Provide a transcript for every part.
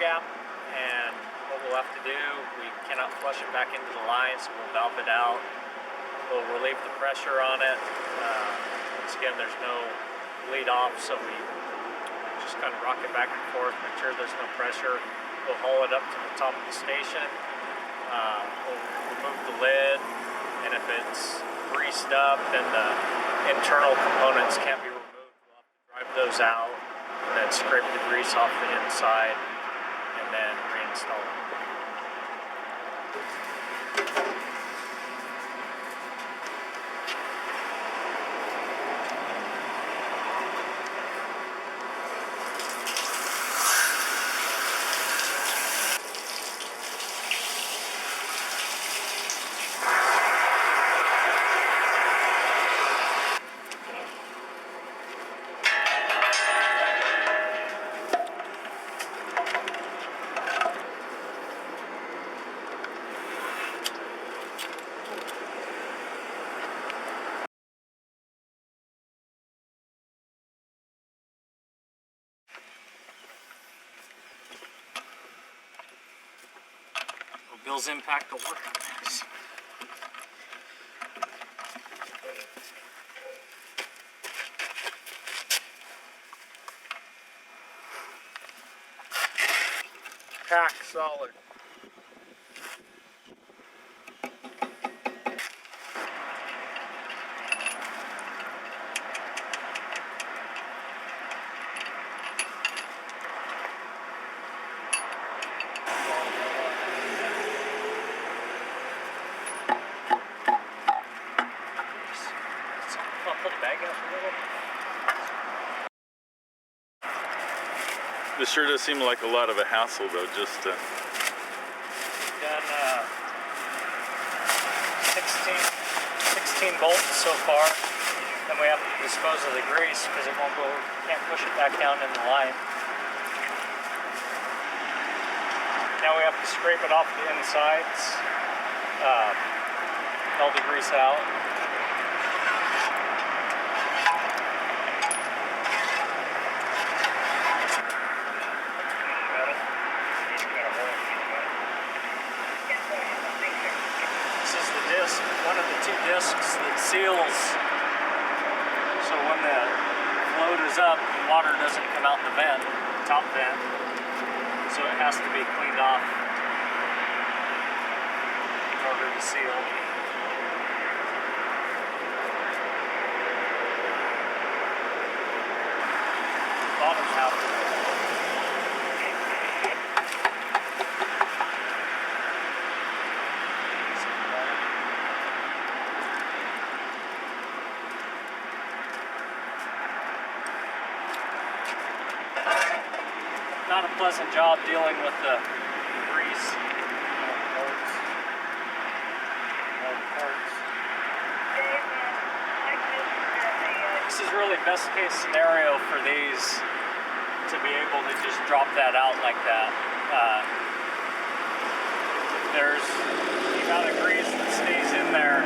gap, and what we'll have to do, we cannot flush it back into the line, so we'll valve it out. We'll relieve the pressure on it. Once again, there's no bleed off, so we just kind of rock it back and forth, make sure there's no pressure. We'll haul it up to the top of the station. We'll remove the lid, and if it's greased up and the internal components can't be removed, we'll have to drive those out and then scrape the grease off the inside and then reinstall it. Bill's impact will work on this. Pack solid. I'll pull the bag out a little. This sure does seem like a lot of a hassle, though, just to... Done 16 bolts so far. Then we have to dispose of the grease because it won't go, can't push it back down in the line. Now we have to scrape it off the insides, all the grease out. One of the two discs that seals, so when the float is up, the water doesn't come out the vent, the top vent, so it has to be cleaned off in order to seal. Bottom half of it. Not a pleasant job dealing with the grease. This is really best case scenario for these to be able to just drop that out like that. There's the amount of grease that stays in there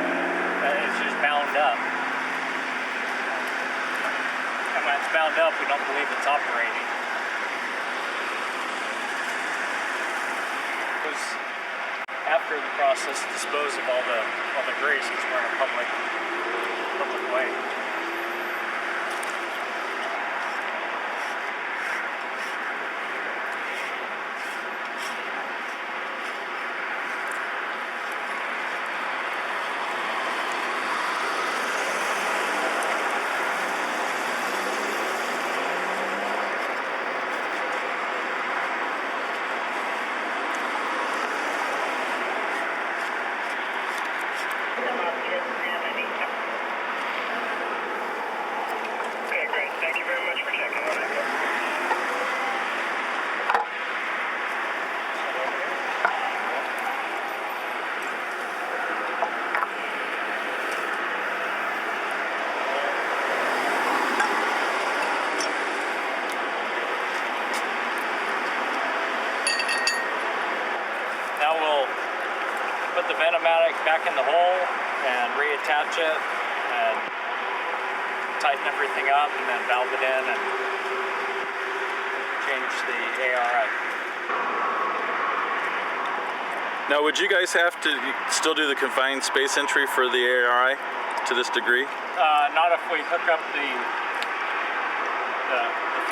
that is just bound up. And when it's bound up, we don't believe it's operating. After the process, dispose of all the grease because we're in a public way. Now we'll put the venomatic back in the hole and reattach it and tighten everything up and then valve it in and change the ARI. Now, would you guys have to still do the confined space entry for the ARI to this degree? Not if we hook up the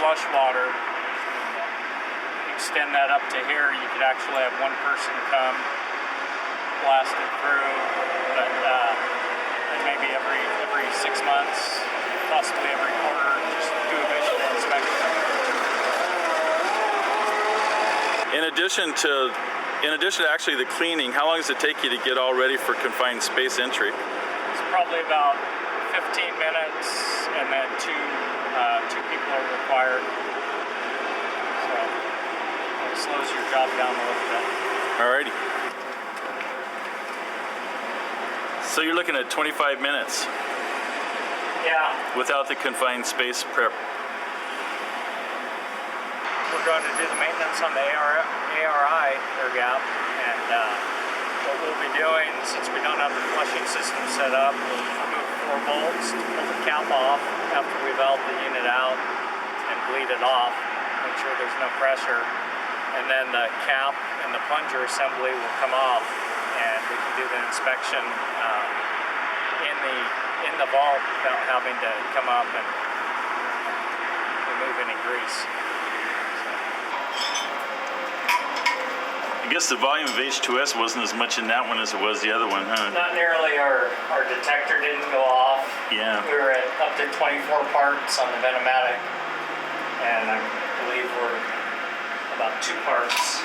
flush water, extend that up to here. You could actually have one person come, blast it through, but maybe every 6 months, possibly every quarter, just do a visual inspection. In addition to actually the cleaning, how long does it take you to get all ready for confined space entry? It's probably about 15 minutes, and then two people are required. So it slows your job down a little bit. Alrighty. So you're looking at 25 minutes Yeah, without the confined space prep. we're going to do the maintenance on the ARI air gap, and what we'll be doing, since we don't have the flushing system set up, we'll remove 4 bolts to pull the cap off after we valve the unit out and bleed it off, make sure there's no pressure, and then the cap and the plunger assembly will come off, and we can do the inspection in the vault without having to come up and remove any grease. I guess the volume of H2S wasn't as much in that one as it was the other one, huh? Not nearly. Our detector didn't go off. Yeah. We were at up to 24 parts on the Venomatic, and I believe we're about 2 parts.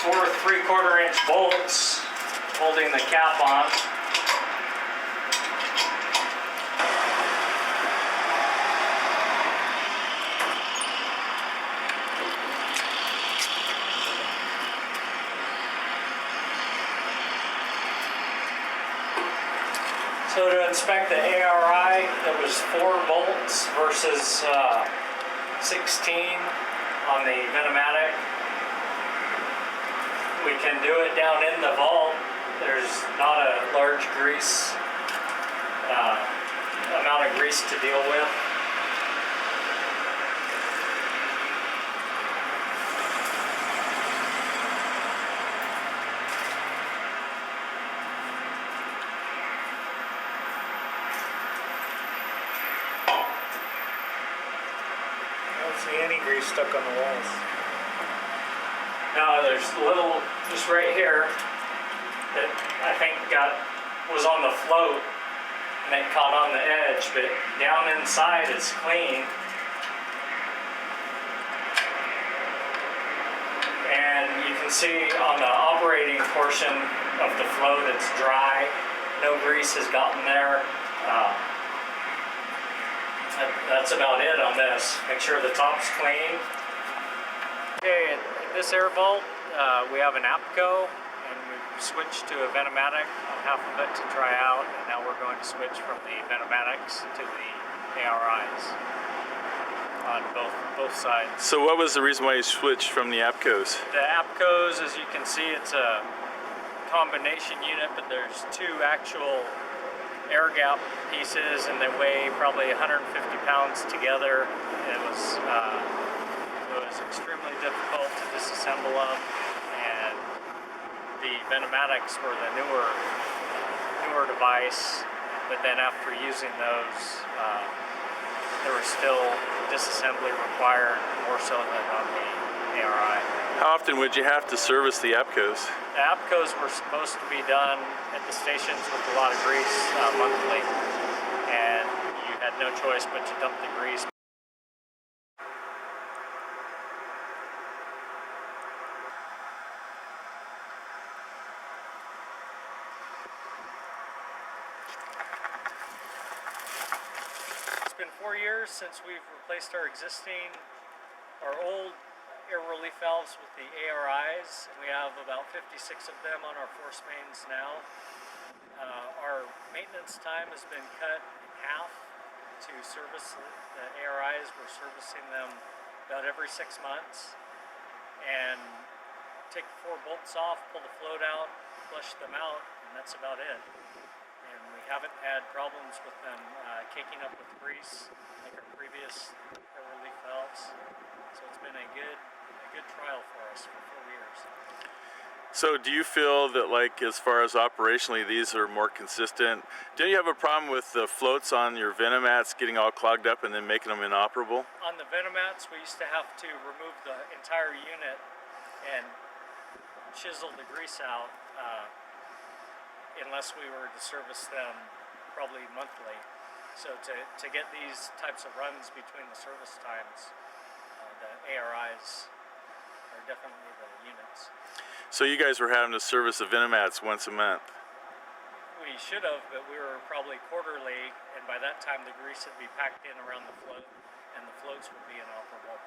Four 3/4 inch bolts holding the cap on. So to inspect the ARI, it was 4 bolts versus 16 on the Venomatic. We can do it down in the vault. There's not a large grease amount of grease to deal with. I don't see any grease stuck on the walls. Now there's a little, just right here, that I think was on the float and it caught on the edge, but down inside it's clean. And you can see on the operating portion of the float it's dry, no grease has gotten there. That's about it on this. Make sure the top's clean. Okay, in this air vault, we have an APCO, and we've switched to a Venomatic on half of it to try out, and now we're going to switch from the Venomatics to the ARIs on both sides. So what was the reason why you switched from the APCOs? The APCOs, as you can see, it's a combination unit, but there's 2 actual air gap pieces, and they weigh probably 150 pounds together. It was extremely difficult to disassemble them, and the Venomatics were the newer device, but then after using those, there was still disassembly required, more so than on the ARI. How often would you have to service the APCOs? The APCOs were supposed to be done at the stations with a lot of grease monthly, and you had no choice but to dump the grease. It's been 4 years since we've replaced our old air relief valves with the ARIs. We have about 56 of them on our force mains now. Our maintenance time has been cut in half to service the ARIs. We're servicing them about every 6 months, and take the 4 bolts off, pull the float out, flush them out, and that's about it. and we haven't had problems with them caking up with grease like our previous air relief valves. So it's been a good trial for us for 4 years. So do you feel that, like, as far as operationally, these are more consistent? Do you have a problem with the floats on your Venomats getting all clogged up and then making them inoperable? On the Venomats, we used to have to remove the entire unit and chisel the grease out unless we were to service them probably monthly. So to get these types of runs between the service times, the ARIs are definitely the units. So you guys were having to service the Venomats once a month. We should have, but we were probably quarterly, and by that time the grease would be packed in around the float, and the floats would be inoperable.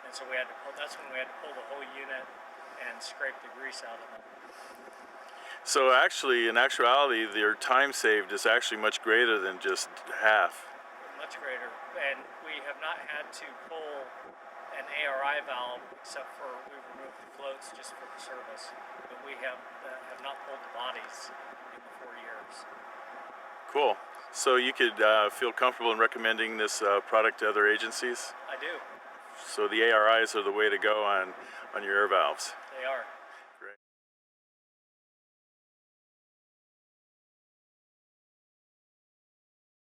And so we had to pull. That's when we had to pull the whole unit and scrape the grease out of them. So actually, in actuality, your time saved is actually much greater than just half. Much greater, and we have not had to pull an ARI valve except for we removed the floats just for the service, but we have not pulled the bodies in the 4 years. Cool. So you could feel comfortable in recommending this product to other agencies? I do. So the ARIs are the way to go on your air valves.